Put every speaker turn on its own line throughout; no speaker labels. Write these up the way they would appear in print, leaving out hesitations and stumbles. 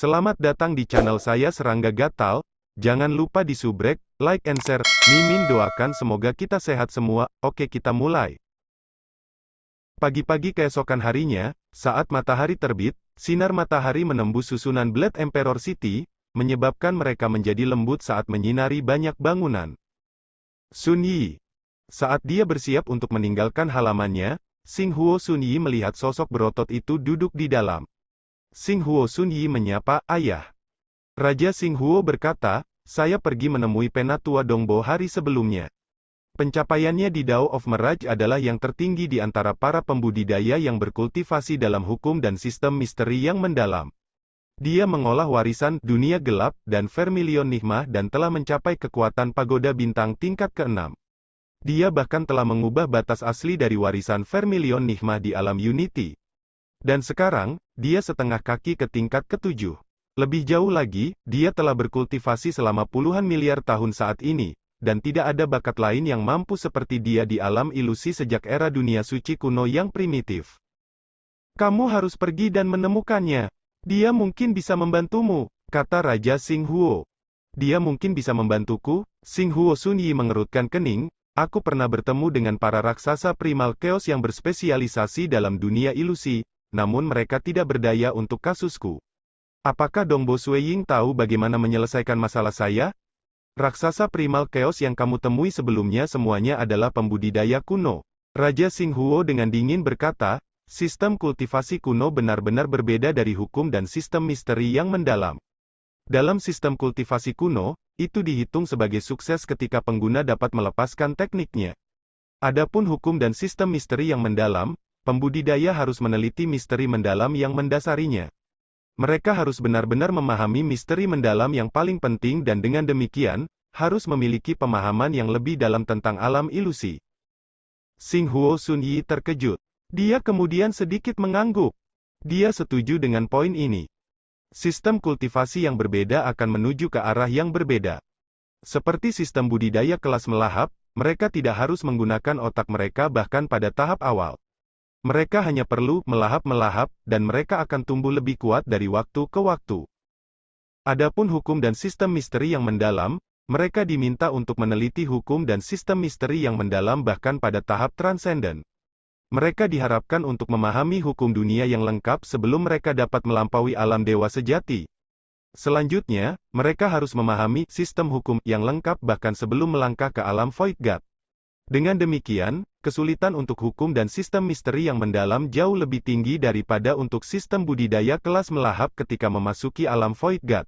Selamat datang di channel saya Serangga Gatal. Jangan lupa di subrek, like and share. Mimin doakan semoga kita sehat semua. Oke, kita mulai. Pagi-pagi keesokan harinya, saat matahari terbit, sinar matahari menembus susunan Blade Emperor City, menyebabkan mereka menjadi lembut saat menyinari banyak bangunan. Sun Yi. Saat dia bersiap untuk meninggalkan halamannya, Xinghuo Sun Yi melihat sosok berotot itu duduk di dalam. Xinghuo Sun Yi menyapa, "Ayah." Raja Xinghuo berkata, "Saya pergi menemui Penatua Dongbo hari sebelumnya. Pencapaiannya di Dao of Mirage adalah yang tertinggi di antara para pembudidaya yang berkultivasi dalam hukum dan sistem misteri yang mendalam. Dia mengolah warisan dunia gelap dan Vermilion Nigma dan telah mencapai kekuatan pagoda bintang tingkat ke-6. Dia bahkan telah mengubah batas asli dari warisan Vermilion Nigma di alam Unity. Dan sekarang, dia setengah kaki ke tingkat ke-7. Lebih jauh lagi, dia telah berkultivasi selama puluhan miliar tahun saat ini, dan tidak ada bakat lain yang mampu seperti dia di alam ilusi sejak era dunia suci kuno yang primitif. Kamu harus pergi dan menemukannya. Dia mungkin bisa membantumu, kata Raja Xinghuo. Dia mungkin bisa membantuku? Xinghuo Sun Yi mengerutkan kening. Aku pernah bertemu dengan para raksasa primal chaos yang berspesialisasi dalam dunia ilusi, namun mereka tidak berdaya untuk kasusku. Apakah Dongbo Sueying tahu bagaimana menyelesaikan masalah saya? Raksasa primal chaos yang kamu temui sebelumnya semuanya adalah pembudidaya kuno. Raja Xinghuo dengan dingin berkata, sistem kultivasi kuno benar-benar berbeda dari hukum dan sistem misteri yang mendalam. Dalam sistem kultivasi kuno, itu dihitung sebagai sukses ketika pengguna dapat melepaskan tekniknya. Adapun hukum dan sistem misteri yang mendalam, pembudidaya harus meneliti misteri mendalam yang mendasarinya. Mereka harus benar-benar memahami misteri mendalam yang paling penting dan dengan demikian, harus memiliki pemahaman yang lebih dalam tentang alam ilusi. Xinghuo Sun Yi terkejut. Dia kemudian sedikit mengangguk. Dia setuju dengan poin ini. Sistem kultivasi yang berbeda akan menuju ke arah yang berbeda. Seperti sistem budidaya kelas melahap, mereka tidak harus menggunakan otak mereka bahkan pada tahap awal. Mereka hanya perlu melahap-melahap, dan mereka akan tumbuh lebih kuat dari waktu ke waktu. Adapun hukum dan sistem misteri yang mendalam, mereka diminta untuk meneliti hukum dan sistem misteri yang mendalam bahkan pada tahap transenden. Mereka diharapkan untuk memahami hukum dunia yang lengkap sebelum mereka dapat melampaui alam dewa sejati. Selanjutnya, mereka harus memahami sistem hukum yang lengkap bahkan sebelum melangkah ke alam Void God. Dengan demikian, kesulitan untuk hukum dan sistem misteri yang mendalam jauh lebih tinggi daripada untuk sistem budidaya kelas melahap ketika memasuki alam Void God.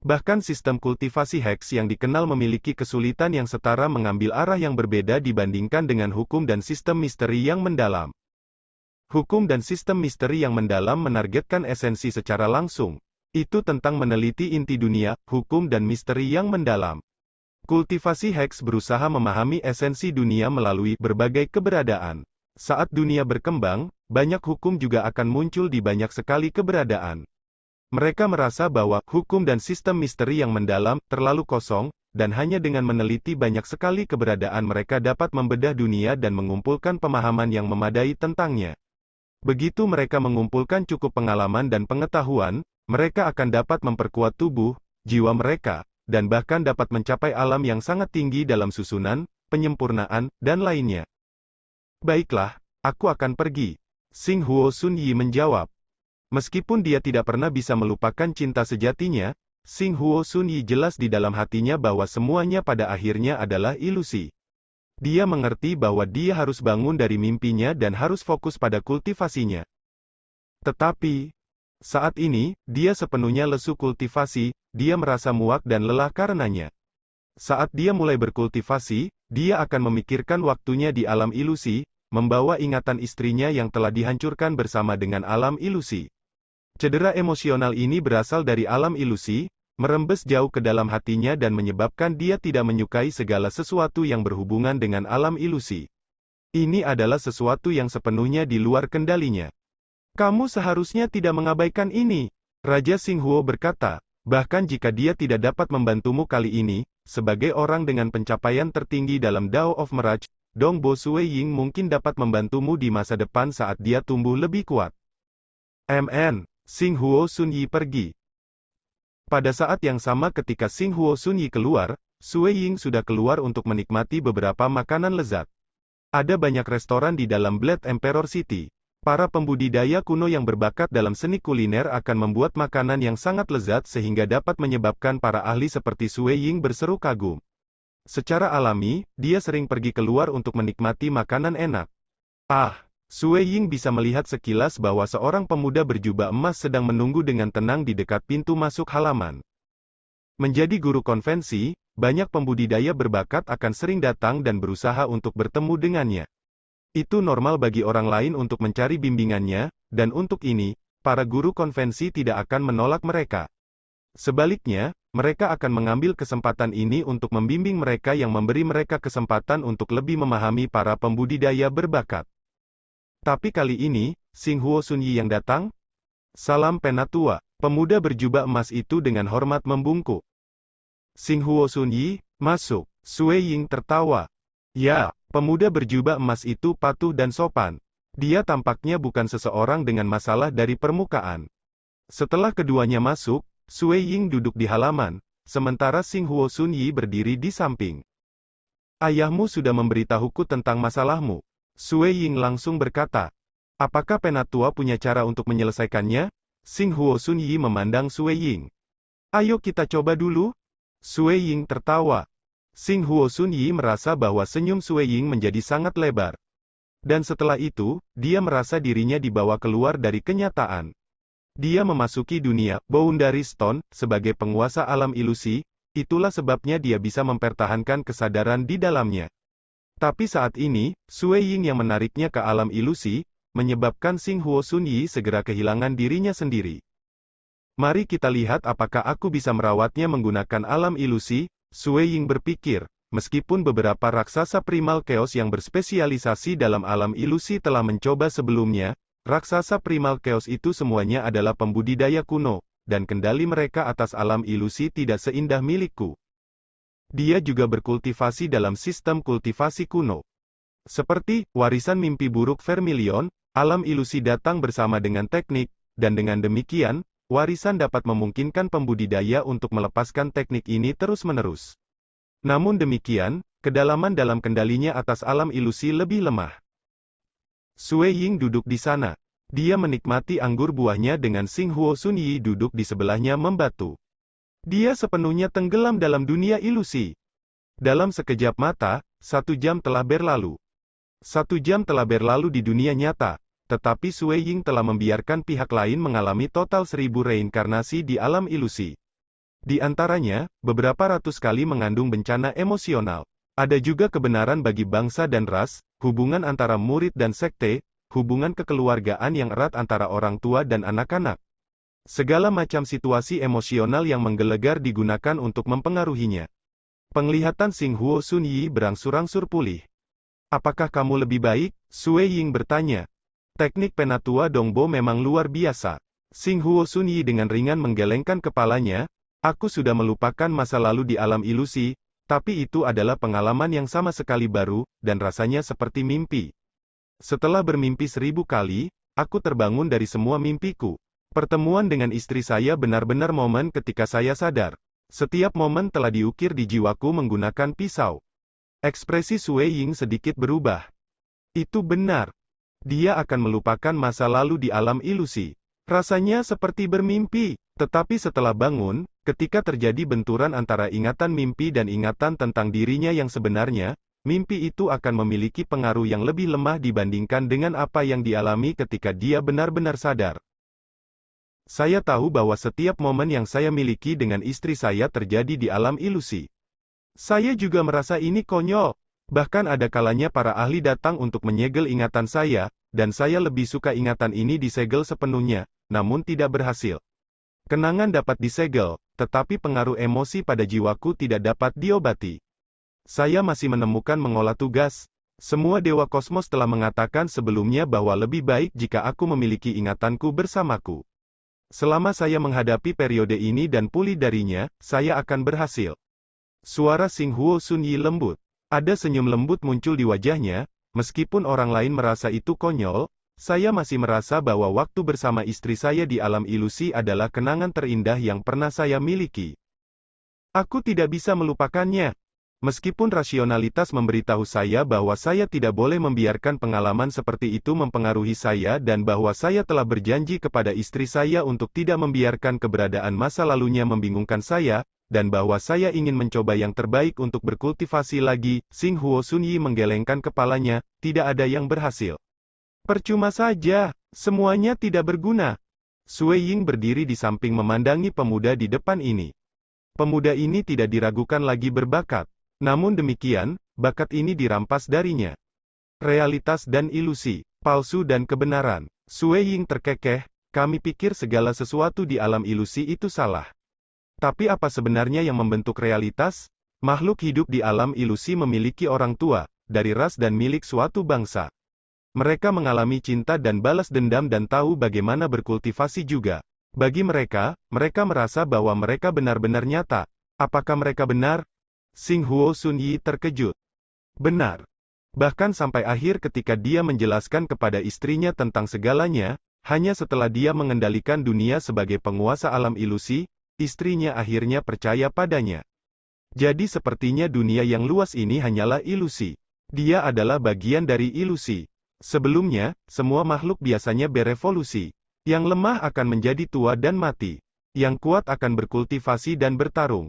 Bahkan sistem kultivasi Hex yang dikenal memiliki kesulitan yang setara mengambil arah yang berbeda dibandingkan dengan hukum dan sistem misteri yang mendalam. Hukum dan sistem misteri yang mendalam menargetkan esensi secara langsung. Itu tentang meneliti inti dunia, hukum dan misteri yang mendalam. Kultivasi Hex berusaha memahami esensi dunia melalui berbagai keberadaan. Saat dunia berkembang, banyak hukum juga akan muncul di banyak sekali keberadaan. Mereka merasa bahwa hukum dan sistem misteri yang mendalam terlalu kosong, dan hanya dengan meneliti banyak sekali keberadaan mereka dapat membedah dunia dan mengumpulkan pemahaman yang memadai tentangnya. Begitu mereka mengumpulkan cukup pengalaman dan pengetahuan, mereka akan dapat memperkuat tubuh, jiwa mereka, dan bahkan dapat mencapai alam yang sangat tinggi dalam susunan, penyempurnaan, dan lainnya. Baiklah, aku akan pergi. Xinghuo Sun Yi menjawab. Meskipun dia tidak pernah bisa melupakan cinta sejatinya, Xinghuo Sun Yi jelas di dalam hatinya bahwa semuanya pada akhirnya adalah ilusi. Dia mengerti bahwa dia harus bangun dari mimpinya dan harus fokus pada kultivasinya. Tetapi, saat ini, dia sepenuhnya lesu kultivasi, dia merasa muak dan lelah karenanya. Saat dia mulai berkultivasi, dia akan memikirkan waktunya di alam ilusi, membawa ingatan istrinya yang telah dihancurkan bersama dengan alam ilusi. Cedera emosional ini berasal dari alam ilusi, merembes jauh ke dalam hatinya dan menyebabkan dia tidak menyukai segala sesuatu yang berhubungan dengan alam ilusi. Ini adalah sesuatu yang sepenuhnya di luar kendalinya. Kamu seharusnya tidak mengabaikan ini, Raja Xinghuo berkata, bahkan jika dia tidak dapat membantumu kali ini, sebagai orang dengan pencapaian tertinggi dalam Dao of Mirage, Dongbo Sueying mungkin dapat membantumu di masa depan saat dia tumbuh lebih kuat. Xing Huo Sunyi pergi. Pada saat yang sama ketika Xing Huo Sunyi keluar, Sui Ying sudah keluar untuk menikmati beberapa makanan lezat. Ada banyak restoran di dalam Blade Emperor City. Para pembudidaya kuno yang berbakat dalam seni kuliner akan membuat makanan yang sangat lezat sehingga dapat menyebabkan para ahli seperti Sui Ying berseru kagum. Secara alami, dia sering pergi keluar untuk menikmati makanan enak. Sui Ying bisa melihat sekilas bahwa seorang pemuda berjubah emas sedang menunggu dengan tenang di dekat pintu masuk halaman. Menjadi guru konvensi, banyak pembudidaya berbakat akan sering datang dan berusaha untuk bertemu dengannya. Itu normal bagi orang lain untuk mencari bimbingannya, dan untuk ini, para guru konvensi tidak akan menolak mereka. Sebaliknya, mereka akan mengambil kesempatan ini untuk membimbing mereka yang memberi mereka kesempatan untuk lebih memahami para pembudidaya berbakat. Tapi kali ini, Xing Huo Sunyi yang datang? Salam Penatua. Pemuda berjubah emas itu dengan hormat membungkuk. Xing Huo Sunyi, masuk. Sui Ying tertawa. Ya, pemuda berjubah emas itu patuh dan sopan. Dia tampaknya bukan seseorang dengan masalah dari permukaan. Setelah keduanya masuk, Sui Ying duduk di halaman, sementara Xing Huo Sunyi berdiri di samping. Ayahmu sudah memberitahuku tentang masalahmu. Sui Ying langsung berkata. Apakah Penatua punya cara untuk menyelesaikannya? Xing Huo Sunyi memandang Sui Ying. Ayo kita coba dulu. Sui Ying tertawa. Xing Huo Sunyi merasa bahwa senyum Sui Ying menjadi sangat lebar. Dan setelah itu, dia merasa dirinya dibawa keluar dari kenyataan. Dia memasuki dunia Boundary Stone sebagai penguasa alam ilusi, itulah sebabnya dia bisa mempertahankan kesadaran di dalamnya. Tapi saat ini, Sui Ying yang menariknya ke alam ilusi, menyebabkan Xing Huo Sunyi segera kehilangan dirinya sendiri. Mari kita lihat apakah aku bisa merawatnya menggunakan alam ilusi, Sui Ying berpikir, meskipun beberapa raksasa primal chaos yang berspesialisasi dalam alam ilusi telah mencoba sebelumnya, raksasa primal chaos itu semuanya adalah pembudidaya kuno, dan kendali mereka atas alam ilusi tidak seindah milikku. Dia juga berkultivasi dalam sistem kultivasi kuno. Seperti warisan mimpi buruk Vermilion, alam ilusi datang bersama dengan teknik, dan dengan demikian, warisan dapat memungkinkan pembudidaya untuk melepaskan teknik ini terus-menerus. Namun demikian, kedalaman dalam kendalinya atas alam ilusi lebih lemah. Sui Ying duduk di sana. Dia menikmati anggur buahnya dengan Xing Huo Sunyi duduk di sebelahnya membatu. Dia sepenuhnya tenggelam dalam dunia ilusi. Dalam sekejap mata, 1 jam telah berlalu. 1 jam telah berlalu di dunia nyata, tetapi Sui Ying telah membiarkan pihak lain mengalami total 1000 reinkarnasi di alam ilusi. Di antaranya, beberapa ratus kali mengandung bencana emosional. Ada juga kebenaran bagi bangsa dan ras, hubungan antara murid dan sekte, hubungan kekeluargaan yang erat antara orang tua dan anak-anak. Segala macam situasi emosional yang menggelegar digunakan untuk mempengaruhinya. Penglihatan Xing Huo Sunyi berangsur-angsur pulih. Apakah kamu lebih baik? Sui Ying bertanya. Teknik Penatua Dongbo memang luar biasa. Xing Huo Sunyi dengan ringan menggelengkan kepalanya. Aku sudah melupakan masa lalu di alam ilusi, tapi itu adalah pengalaman yang sama sekali baru, dan rasanya seperti mimpi. Setelah bermimpi 1000 kali, aku terbangun dari semua mimpiku. Pertemuan dengan istri saya benar-benar momen ketika saya sadar. Setiap momen telah diukir di jiwaku menggunakan pisau. Ekspresi Sui Ying sedikit berubah. Itu benar. Dia akan melupakan masa lalu di alam ilusi. Rasanya seperti bermimpi, tetapi setelah bangun, ketika terjadi benturan antara ingatan mimpi dan ingatan tentang dirinya yang sebenarnya, mimpi itu akan memiliki pengaruh yang lebih lemah dibandingkan dengan apa yang dialami ketika dia benar-benar sadar. Saya tahu bahwa setiap momen yang saya miliki dengan istri saya terjadi di alam ilusi. Saya juga merasa ini konyol. Bahkan ada kalanya para ahli datang untuk menyegel ingatan saya, dan saya lebih suka ingatan ini disegel sepenuhnya, namun tidak berhasil. Kenangan dapat disegel, tetapi pengaruh emosi pada jiwaku tidak dapat diobati. Saya masih menemukan mengolah tugas. Semua dewa kosmos telah mengatakan sebelumnya bahwa lebih baik jika aku memiliki ingatanku bersamaku. Selama saya menghadapi periode ini dan pulih darinya, saya akan berhasil. Suara Xing Huo Sunyi lembut. Ada senyum lembut muncul di wajahnya, meskipun orang lain merasa itu konyol, Saya masih merasa bahwa waktu bersama istri saya di alam ilusi adalah kenangan terindah yang pernah saya miliki. Aku tidak bisa melupakannya. Meskipun rasionalitas memberitahu saya bahwa saya tidak boleh membiarkan pengalaman seperti itu mempengaruhi saya dan bahwa saya telah berjanji kepada istri saya untuk tidak membiarkan keberadaan masa lalunya membingungkan saya, dan bahwa saya ingin mencoba yang terbaik untuk berkultivasi lagi, Sing Huo Sunyi menggelengkan kepalanya, tidak ada yang berhasil. Percuma saja, semuanya tidak berguna. Sui Ying berdiri di samping memandangi pemuda di depan ini. Pemuda ini tidak diragukan lagi berbakat. Namun demikian, bakat ini dirampas darinya. Realitas dan ilusi, palsu dan kebenaran. Sui Ying terkekeh, kami pikir segala sesuatu di alam ilusi itu salah. Tapi apa sebenarnya yang membentuk realitas? Makhluk hidup di alam ilusi memiliki orang tua, dari ras dan milik suatu bangsa. Mereka mengalami cinta dan balas dendam dan tahu bagaimana berkultivasi juga. Bagi mereka, mereka merasa bahwa mereka benar-benar nyata. Apakah mereka benar? Sing Huo Sunyi terkejut. Benar. Bahkan sampai akhir ketika dia menjelaskan kepada istrinya tentang segalanya, hanya setelah dia mengendalikan dunia sebagai penguasa alam ilusi, istrinya akhirnya percaya padanya. Jadi sepertinya dunia yang luas ini hanyalah ilusi. Dia adalah bagian dari ilusi. Sebelumnya, semua makhluk biasanya berevolusi. Yang lemah akan menjadi tua dan mati. Yang kuat akan berkultivasi dan bertarung.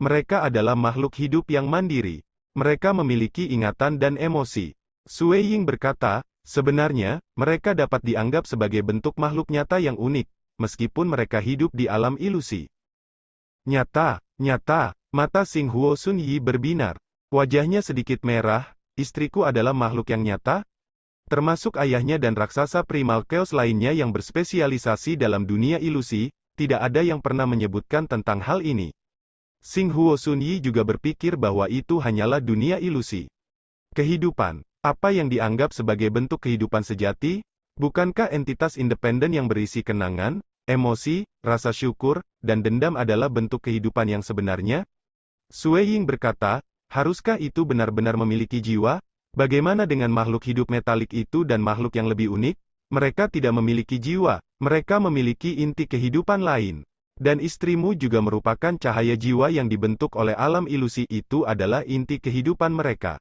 Mereka adalah makhluk hidup yang mandiri. Mereka memiliki ingatan dan emosi. Sui Ying berkata, sebenarnya, mereka dapat dianggap sebagai bentuk makhluk nyata yang unik, meskipun mereka hidup di alam ilusi. Nyata, nyata, mata Sing Huo Sunyi berbinar. Wajahnya sedikit merah, istriku adalah makhluk yang nyata? Termasuk ayahnya dan raksasa primal chaos lainnya yang berspesialisasi dalam dunia ilusi, tidak ada yang pernah menyebutkan tentang hal ini. Sing Huo Sunyi juga berpikir bahwa itu hanyalah dunia ilusi. Kehidupan, apa yang dianggap sebagai bentuk kehidupan sejati? Bukankah entitas independen yang berisi kenangan, emosi, rasa syukur, dan dendam adalah bentuk kehidupan yang sebenarnya? Sui Ying berkata, haruskah itu benar-benar memiliki jiwa? Bagaimana dengan makhluk hidup metalik itu dan makhluk yang lebih unik? Mereka tidak memiliki jiwa, mereka memiliki inti kehidupan lain. Dan istrimu juga merupakan cahaya jiwa yang dibentuk oleh alam ilusi itu adalah inti kehidupan mereka.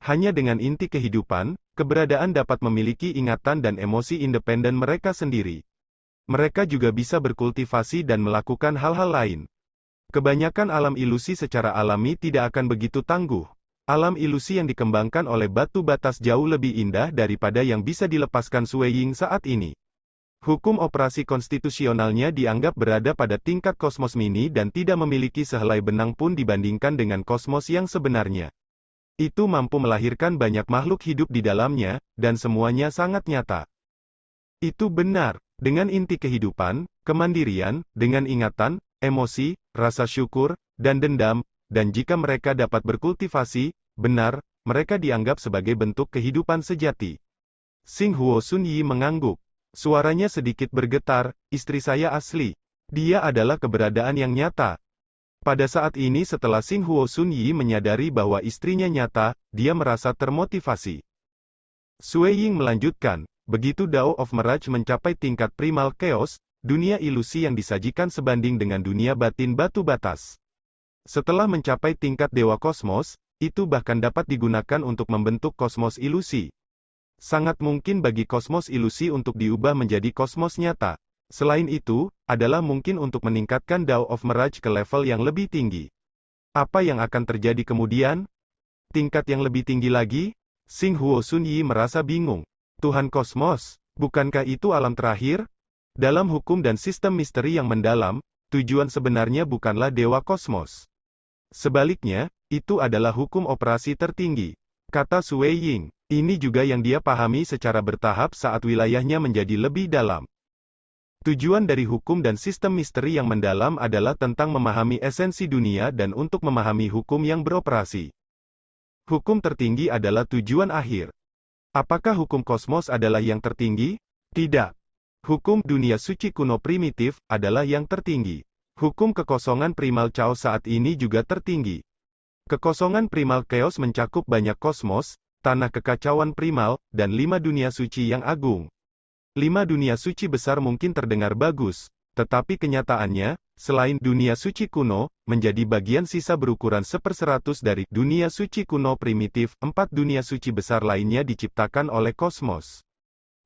Hanya dengan inti kehidupan, keberadaan dapat memiliki ingatan dan emosi independen mereka sendiri. Mereka juga bisa berkultivasi dan melakukan hal-hal lain. Kebanyakan alam ilusi secara alami tidak akan begitu tangguh. Alam ilusi yang dikembangkan oleh batu batas jauh lebih indah daripada yang bisa dilepaskan Sui Ying saat ini. Hukum operasi konstitusionalnya dianggap berada pada tingkat kosmos mini dan tidak memiliki sehelai benang pun dibandingkan dengan kosmos yang sebenarnya. Itu mampu melahirkan banyak makhluk hidup di dalamnya, dan semuanya sangat nyata. Itu benar, dengan inti kehidupan, kemandirian, dengan ingatan, emosi, rasa syukur, dan dendam, dan jika mereka dapat berkultivasi, benar, mereka dianggap sebagai bentuk kehidupan sejati. Sing Huo Sunyi mengangguk. Suaranya sedikit bergetar, istri saya asli. Dia adalah keberadaan yang nyata. Pada saat ini setelah Sing Huo Sunyi menyadari bahwa istrinya nyata, dia merasa termotivasi. Sui Ying melanjutkan, begitu Dao of Mirage mencapai tingkat primal chaos, dunia ilusi yang disajikan sebanding dengan dunia batin batu batas. Setelah mencapai tingkat Dewa Kosmos, itu bahkan dapat digunakan untuk membentuk kosmos ilusi. Sangat mungkin bagi kosmos ilusi untuk diubah menjadi kosmos nyata. Selain itu, adalah mungkin untuk meningkatkan Dao of Mirage ke level yang lebih tinggi. Apa yang akan terjadi kemudian? Tingkat yang lebih tinggi lagi? Sing Huo Sunyi merasa bingung. Tuhan Kosmos, bukankah itu alam terakhir? Dalam hukum dan sistem misteri yang mendalam, tujuan sebenarnya bukanlah Dewa Kosmos. Sebaliknya, itu adalah hukum operasi tertinggi. Kata Sui Ying. Ini juga yang dia pahami secara bertahap saat wilayahnya menjadi lebih dalam. Tujuan dari hukum dan sistem misteri yang mendalam adalah tentang memahami esensi dunia dan untuk memahami hukum yang beroperasi. Hukum tertinggi adalah tujuan akhir. Apakah hukum kosmos adalah yang tertinggi? Tidak. Hukum dunia suci kuno primitif adalah yang tertinggi. Hukum kekosongan primal chaos saat ini juga tertinggi. Kekosongan primal chaos mencakup banyak kosmos, tanah kekacauan primal, dan 5 dunia suci yang agung. 5 dunia suci besar mungkin terdengar bagus, tetapi kenyataannya, selain dunia suci kuno, menjadi bagian sisa berukuran 1/100 dari dunia suci kuno primitif, 4 dunia suci besar lainnya diciptakan oleh kosmos.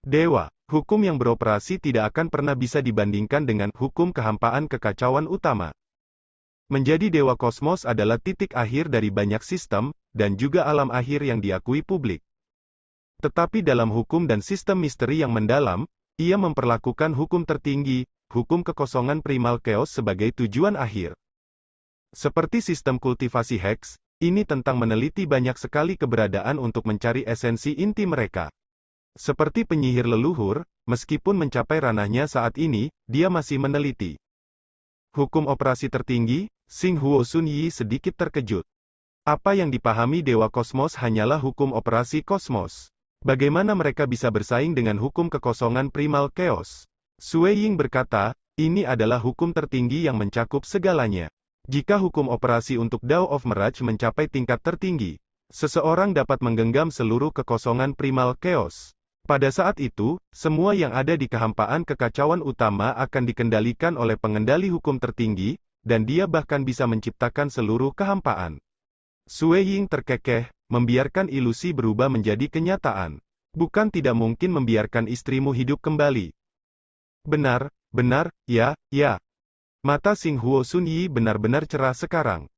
Dewa, hukum yang beroperasi tidak akan pernah bisa dibandingkan dengan hukum kehampaan kekacauan utama. Menjadi dewa kosmos adalah titik akhir dari banyak sistem, dan juga alam akhir yang diakui publik. Tetapi dalam hukum dan sistem misteri yang mendalam, ia memperlakukan hukum tertinggi, hukum kekosongan primal chaos sebagai tujuan akhir. Seperti sistem kultivasi Hex, ini tentang meneliti banyak sekali keberadaan untuk mencari esensi inti mereka. Seperti penyihir leluhur, meskipun mencapai ranahnya saat ini, dia masih meneliti. Hukum operasi tertinggi, Xing Huo Sun Yi sedikit terkejut. Apa yang dipahami Dewa Kosmos hanyalah hukum operasi kosmos. Bagaimana mereka bisa bersaing dengan hukum kekosongan primal chaos? Sui Ying berkata, ini adalah hukum tertinggi yang mencakup segalanya. Jika hukum operasi untuk Dao of Mirage mencapai tingkat tertinggi, seseorang dapat menggenggam seluruh kekosongan primal chaos. Pada saat itu, semua yang ada di kehampaan kekacauan utama akan dikendalikan oleh pengendali hukum tertinggi, dan dia bahkan bisa menciptakan seluruh kehampaan. Sui Ying terkekeh, membiarkan ilusi berubah menjadi kenyataan. Bukan tidak mungkin membiarkan istrimu hidup kembali. Benar, ya. Mata Xing Huo Sun Yi benar-benar cerah sekarang.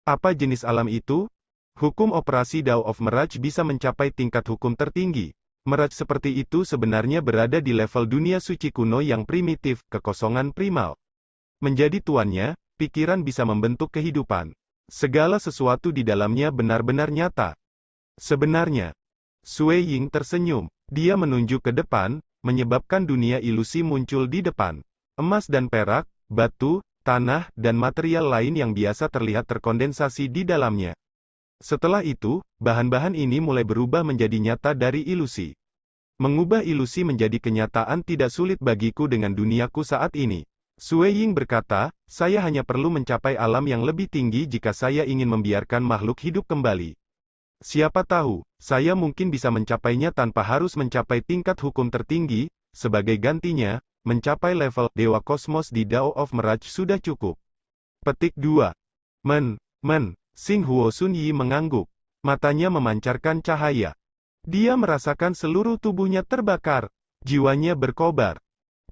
Apa jenis alam itu? Hukum operasi Dao of Mirage bisa mencapai tingkat hukum tertinggi. Mirage seperti itu sebenarnya berada di level dunia suci kuno yang primitif, kekosongan primal. Menjadi tuannya, pikiran bisa membentuk kehidupan. Segala sesuatu di dalamnya benar-benar nyata. Sebenarnya, Sui Ying tersenyum. Dia menunjuk ke depan, menyebabkan dunia ilusi muncul di depan. Emas dan perak, batu, tanah, dan material lain yang biasa terlihat terkondensasi di dalamnya. Setelah itu, bahan-bahan ini mulai berubah menjadi nyata dari ilusi. Mengubah ilusi menjadi kenyataan tidak sulit bagiku dengan duniaku saat ini. Sui Ying berkata, saya hanya perlu mencapai alam yang lebih tinggi jika saya ingin membiarkan makhluk hidup kembali. Siapa tahu, saya mungkin bisa mencapainya tanpa harus mencapai tingkat hukum tertinggi. Sebagai gantinya, mencapai level Dewa Kosmos di Dao of Mirage sudah cukup. Petik 2. Xing Huo Sun Yi mengangguk. Matanya memancarkan cahaya. Dia merasakan seluruh tubuhnya terbakar. Jiwanya berkobar.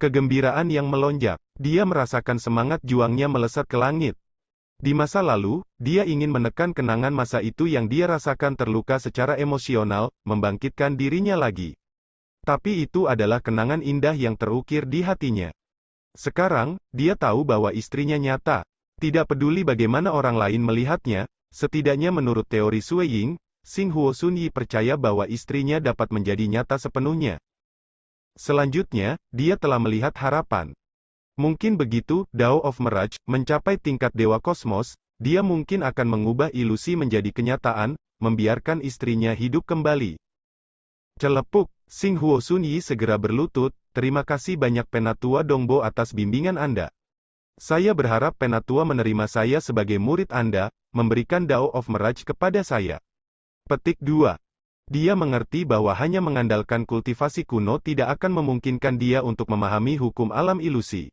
Kegembiraan yang melonjak. Dia merasakan semangat juangnya melesat ke langit. Di masa lalu, dia ingin menekan kenangan masa itu yang dia rasakan terluka secara emosional, membangkitkan dirinya lagi. Tapi itu adalah kenangan indah yang terukir di hatinya. Sekarang, dia tahu bahwa istrinya nyata. Tidak peduli bagaimana orang lain melihatnya, setidaknya menurut teori Sui Ying, Xing Huo Sun Yi percaya bahwa istrinya dapat menjadi nyata sepenuhnya. Selanjutnya, dia telah melihat harapan. Mungkin begitu, Dao of Mirage mencapai tingkat Dewa Kosmos, dia mungkin akan mengubah ilusi menjadi kenyataan, membiarkan istrinya hidup kembali. Celepuk, Xing Huo Sun Yi segera berlutut, terima kasih banyak Penatua Dongbo atas bimbingan Anda. Saya berharap Penatua menerima saya sebagai murid Anda, memberikan Dao of Mirage kepada saya. Petik 2. Dia mengerti bahwa hanya mengandalkan kultivasi kuno tidak akan memungkinkan dia untuk memahami hukum alam ilusi.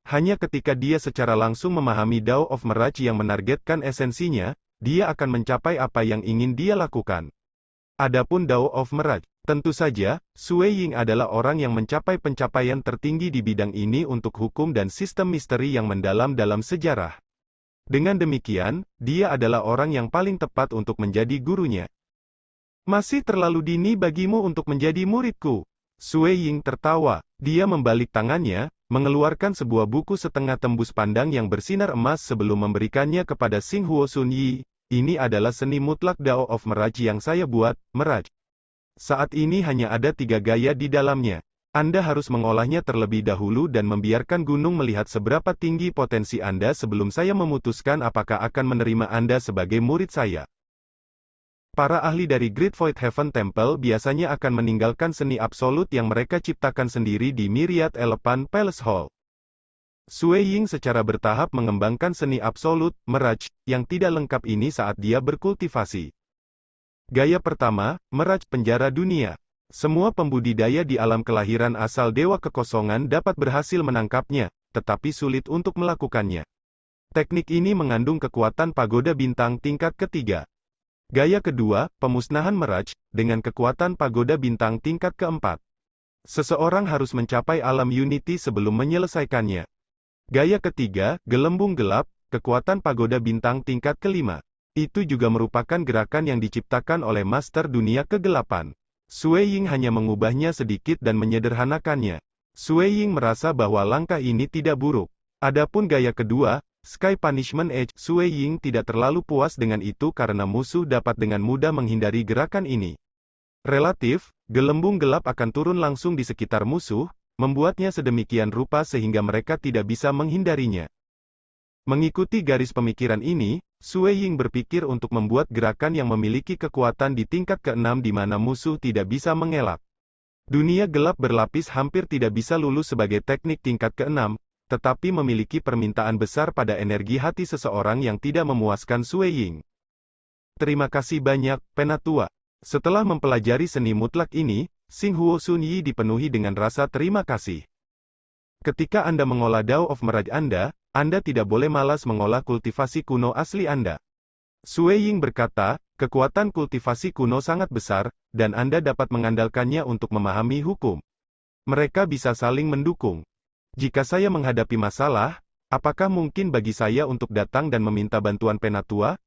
Hanya ketika dia secara langsung memahami Dao of Mirage yang menargetkan esensinya, dia akan mencapai apa yang ingin dia lakukan. Adapun Dao of Mirage, tentu saja, Sui Ying adalah orang yang mencapai pencapaian tertinggi di bidang ini untuk hukum dan sistem misteri yang mendalam dalam sejarah. Dengan demikian, dia adalah orang yang paling tepat untuk menjadi gurunya. Masih terlalu dini bagimu untuk menjadi muridku. Sui Ying tertawa. Dia membalik tangannya, mengeluarkan sebuah buku setengah tembus pandang yang bersinar emas sebelum memberikannya kepada Xing Huo Sun Yi. Ini adalah seni mutlak Dao of Mirage yang saya buat, Mirage. Saat ini hanya ada 3 gaya di dalamnya. Anda harus mengolahnya terlebih dahulu dan membiarkan gunung melihat seberapa tinggi potensi Anda sebelum saya memutuskan apakah akan menerima Anda sebagai murid saya. Para ahli dari Great Void Heaven Temple biasanya akan meninggalkan seni absolut yang mereka ciptakan sendiri di Myriad Elephant Palace Hall. Sui Ying secara bertahap mengembangkan seni absolut, Mirage, yang tidak lengkap ini saat dia berkultivasi. Gaya pertama, meraj penjara dunia. Semua pembudidaya di alam kelahiran asal Dewa Kekosongan dapat berhasil menangkapnya, tetapi sulit untuk melakukannya. Teknik ini mengandung kekuatan pagoda bintang tingkat ketiga. Gaya kedua, pemusnahan meraj, dengan kekuatan pagoda bintang tingkat keempat. Seseorang harus mencapai alam unity sebelum menyelesaikannya. Gaya ketiga, gelembung gelap, kekuatan pagoda bintang tingkat kelima. Itu juga merupakan gerakan yang diciptakan oleh Master Dunia Kegelapan. Sui Ying hanya mengubahnya sedikit dan menyederhanakannya. Sui Ying merasa bahwa langkah ini tidak buruk. Adapun gaya kedua, Sky Punishment Edge, Sui Ying tidak terlalu puas dengan itu karena musuh dapat dengan mudah menghindari gerakan ini. Relatif, gelembung gelap akan turun langsung di sekitar musuh, membuatnya sedemikian rupa sehingga mereka tidak bisa menghindarinya. Mengikuti garis pemikiran ini, Sui Ying berpikir untuk membuat gerakan yang memiliki kekuatan di tingkat ke-6 di mana musuh tidak bisa mengelak. Dunia gelap berlapis hampir tidak bisa lulus sebagai teknik tingkat ke-6, tetapi memiliki permintaan besar pada energi hati seseorang yang tidak memuaskan Sui Ying. Terima kasih banyak, Penatua. Setelah mempelajari seni mutlak ini, Xinghuo Sun Yi dipenuhi dengan rasa terima kasih. Ketika Anda mengolah Dao of Meraj Anda tidak boleh malas mengolah kultivasi kuno asli Anda. Sui Ying berkata, kekuatan kultivasi kuno sangat besar, dan Anda dapat mengandalkannya untuk memahami hukum. Mereka bisa saling mendukung. Jika saya menghadapi masalah, apakah mungkin bagi saya untuk datang dan meminta bantuan Penatua?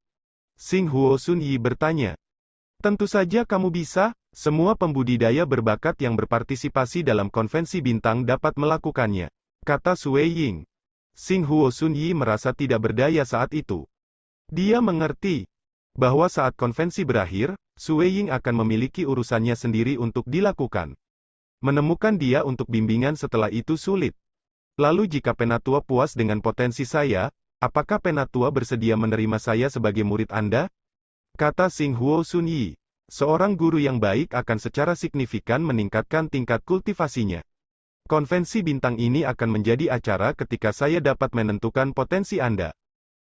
Xinghuo Sun Yi bertanya. Tentu saja kamu bisa, semua pembudidaya berbakat yang berpartisipasi dalam konvensi bintang dapat melakukannya, kata Sui Ying. Xinghuo Sun Yi merasa tidak berdaya saat itu. Dia mengerti bahwa saat konvensi berakhir, Sui Ying akan memiliki urusannya sendiri untuk dilakukan. Menemukan dia untuk bimbingan setelah itu sulit. Lalu jika Penatua puas dengan potensi saya, apakah Penatua bersedia menerima saya sebagai murid Anda? Kata Xinghuo Sun Yi. Seorang guru yang baik akan secara signifikan meningkatkan tingkat kultivasinya. Konvensi bintang ini akan menjadi acara ketika saya dapat menentukan potensi Anda.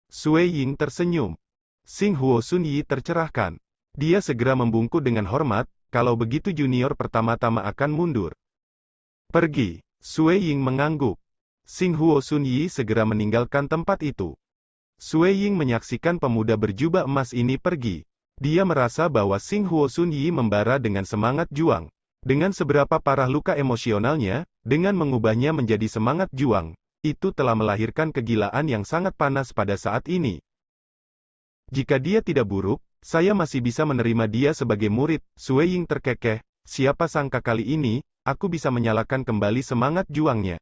Sui Ying tersenyum. Xinghuo Sun Yi tercerahkan. Dia segera membungkuk dengan hormat, kalau begitu junior pertama-tama akan mundur. Pergi. Sui Ying mengangguk. Xinghuo Sun Yi segera meninggalkan tempat itu. Sui Ying menyaksikan pemuda berjubah emas ini pergi. Dia merasa bahwa Xinghuo Sun Yi membara dengan semangat juang. Dengan seberapa parah luka emosionalnya, dengan mengubahnya menjadi semangat juang, itu telah melahirkan kegilaan yang sangat panas pada saat ini. Jika dia tidak buruk, saya masih bisa menerima dia sebagai murid. Sui Ying terkekeh, siapa sangka kali ini, aku bisa menyalakan kembali semangat juangnya.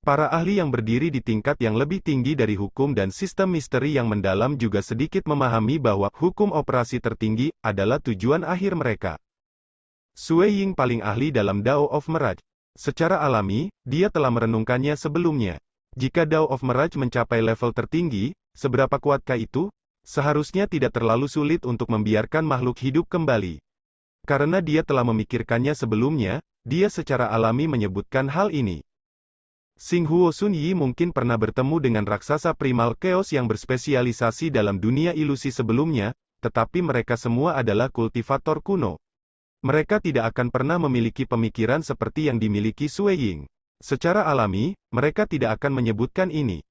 Para ahli yang berdiri di tingkat yang lebih tinggi dari hukum dan sistem misteri yang mendalam juga sedikit memahami bahwa hukum operasi tertinggi adalah tujuan akhir mereka. Sui Ying paling ahli dalam Dao of Meraj. Secara alami, dia telah merenungkannya sebelumnya. Jika Dao of Meraj mencapai level tertinggi, seberapa kuatkah itu? Seharusnya tidak terlalu sulit untuk membiarkan makhluk hidup kembali. Karena dia telah memikirkannya sebelumnya, dia secara alami menyebutkan hal ini. Xinghuo Sun Yi mungkin pernah bertemu dengan raksasa primal chaos yang berspesialisasi dalam dunia ilusi sebelumnya, tetapi mereka semua adalah kultivator kuno. Mereka tidak akan pernah memiliki pemikiran seperti yang dimiliki Sui Ying. Secara alami, mereka tidak akan menyebutkan ini.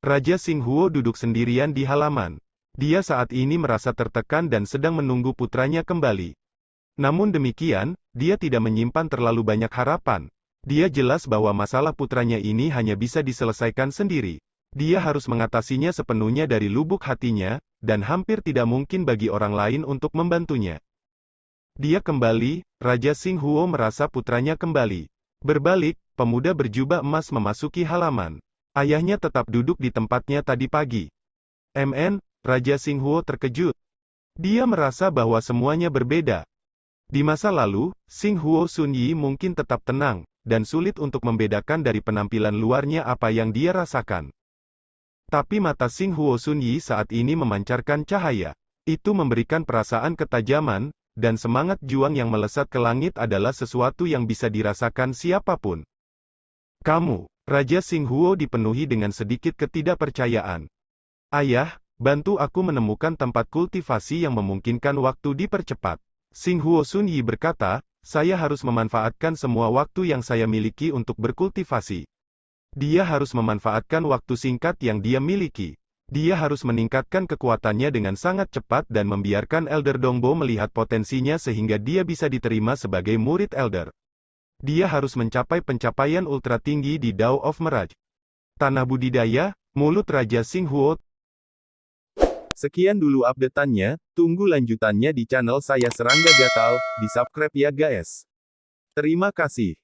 Raja Xinghuo duduk sendirian di halaman. Dia saat ini merasa tertekan dan sedang menunggu putranya kembali. Namun demikian, dia tidak menyimpan terlalu banyak harapan. Dia jelas bahwa masalah putranya ini hanya bisa diselesaikan sendiri. Dia harus mengatasinya sepenuhnya dari lubuk hatinya, dan hampir tidak mungkin bagi orang lain untuk membantunya. Dia kembali, Raja Xinghuo merasa putranya kembali. Berbalik, pemuda berjubah emas memasuki halaman. Ayahnya tetap duduk di tempatnya tadi pagi. Raja Xinghuo terkejut. Dia merasa bahwa semuanya berbeda. Di masa lalu, Xinghuo Sun Yi mungkin tetap tenang, dan sulit untuk membedakan dari penampilan luarnya apa yang dia rasakan. Tapi mata Xinghuo Sun Yi saat ini memancarkan cahaya. Itu memberikan perasaan ketajaman, dan semangat juang yang melesat ke langit adalah sesuatu yang bisa dirasakan siapapun. Kamu, Raja Xinghuo dipenuhi dengan sedikit ketidakpercayaan. Ayah, Bantu aku menemukan tempat kultivasi yang memungkinkan waktu dipercepat. Xinghuo Sun Yi berkata, saya harus memanfaatkan semua waktu yang saya miliki untuk berkultivasi. Dia harus memanfaatkan waktu singkat yang dia miliki. Dia harus meningkatkan kekuatannya dengan sangat cepat dan membiarkan Elder Dongbo melihat potensinya sehingga dia bisa diterima sebagai murid Elder. Dia harus mencapai pencapaian ultra tinggi di Dao of Mirage. Tanah budidaya, mulut Raja Xinghuo. Sekian dulu update-annya, tunggu lanjutannya di channel saya Serangga Gatal, di subscribe ya guys. Terima kasih.